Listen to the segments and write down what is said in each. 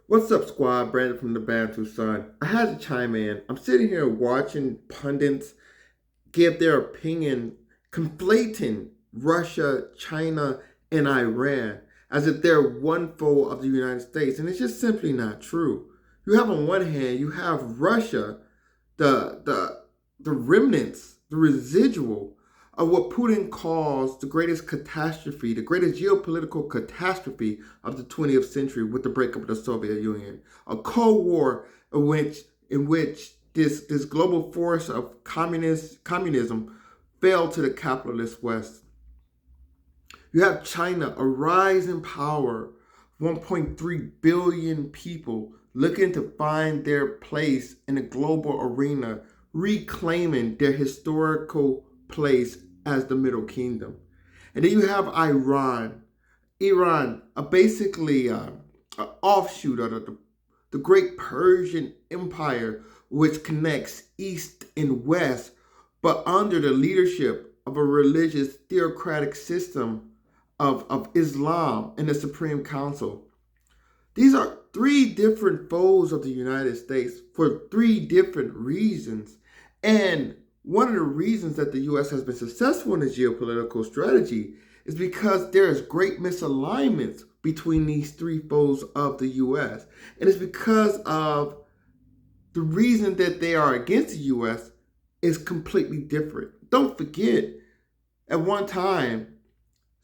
What's up, squad? Brandon from the Bantu Sun. I had to chime in. I'm sitting here watching pundits give their opinion, conflating Russia, China, and Iran as if they're one foe of the United States, and it's just simply not true. You have on one hand, you have Russia, the remnants, the residual of what Putin calls the greatest catastrophe, the greatest geopolitical catastrophe of the 20th century with the breakup of the Soviet Union. A Cold War in which this global force of communism fell to the capitalist West. You have China, a rising power, 1.3 billion people looking to find their place in the global arena, reclaiming their historical place as the Middle Kingdom. And then you have Iran, basically an offshoot of the great Persian Empire, which connects East and West, but under the leadership of a religious theocratic system of Islam and the Supreme Council. These are three different foes of the United States for three different reasons. And one of the reasons that the U.S. has been successful in its geopolitical strategy is because there is great misalignment between these three foes of the U.S. And it's because of the reason that they are against the U.S. is completely different. Don't forget, at one time,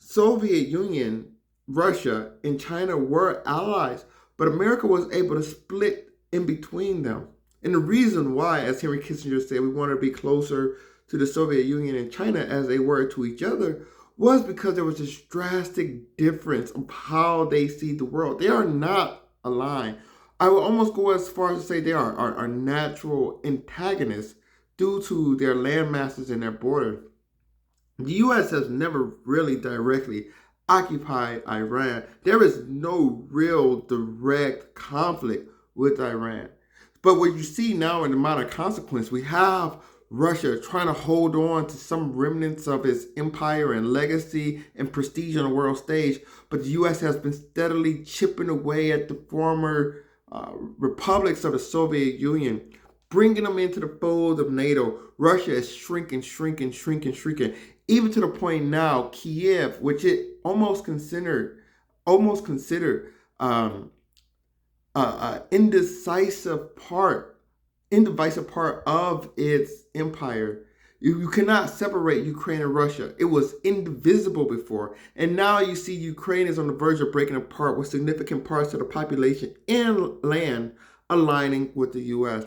Soviet Union, Russia, and China were allies, but America was able to split in between them. And the reason why, as Henry Kissinger said, we want to be closer to the Soviet Union and China as they were to each other was because there was this drastic difference of how they see the world. They are not aligned. I would almost go as far as to say they are natural antagonists due to their land masses and their borders. The U.S. has never really directly occupied Iran. There is no real direct conflict with Iran. But what you see now in the matter of consequence, we have Russia trying to hold on to some remnants of its empire and legacy and prestige on the world stage. But the U.S. has been steadily chipping away at the former republics of the Soviet Union, bringing them into the fold of NATO. Russia is shrinking, even to the point now, Kiev, which it almost considered indecisive part of its empire. You cannot separate Ukraine and Russia. It was indivisible before. And now you see Ukraine is on the verge of breaking apart with significant parts of the population and land aligning with the U.S.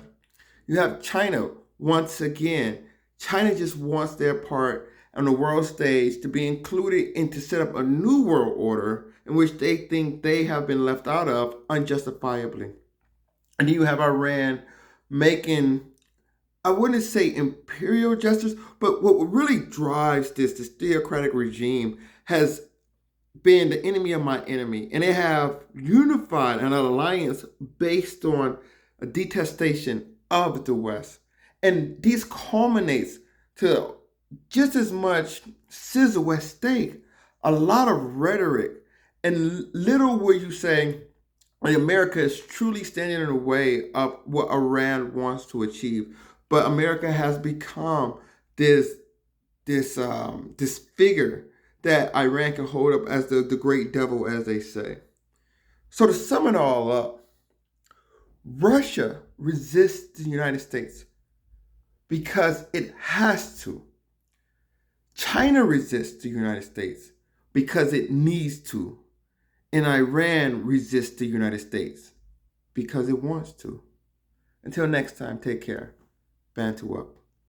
You have China once again. China just wants their part on the world stage to be included and to set up a new world order in which they think they have been left out of unjustifiably. And then you have Iran making, I wouldn't say imperial gestures, but what really drives this theocratic regime has been the enemy of my enemy. And they have unified an alliance based on a detestation of the West. And this culminates to just as much sizzle at stake, a lot of rhetoric, and little were you saying America is truly standing in the way of what Iran wants to achieve. But America has become this figure that Iran can hold up as the great devil, as they say. So to sum it all up, Russia resists the United States because it has to. China resists the United States because it needs to. And Iran resists the United States because it wants to. Until next time, take care. Bantu up.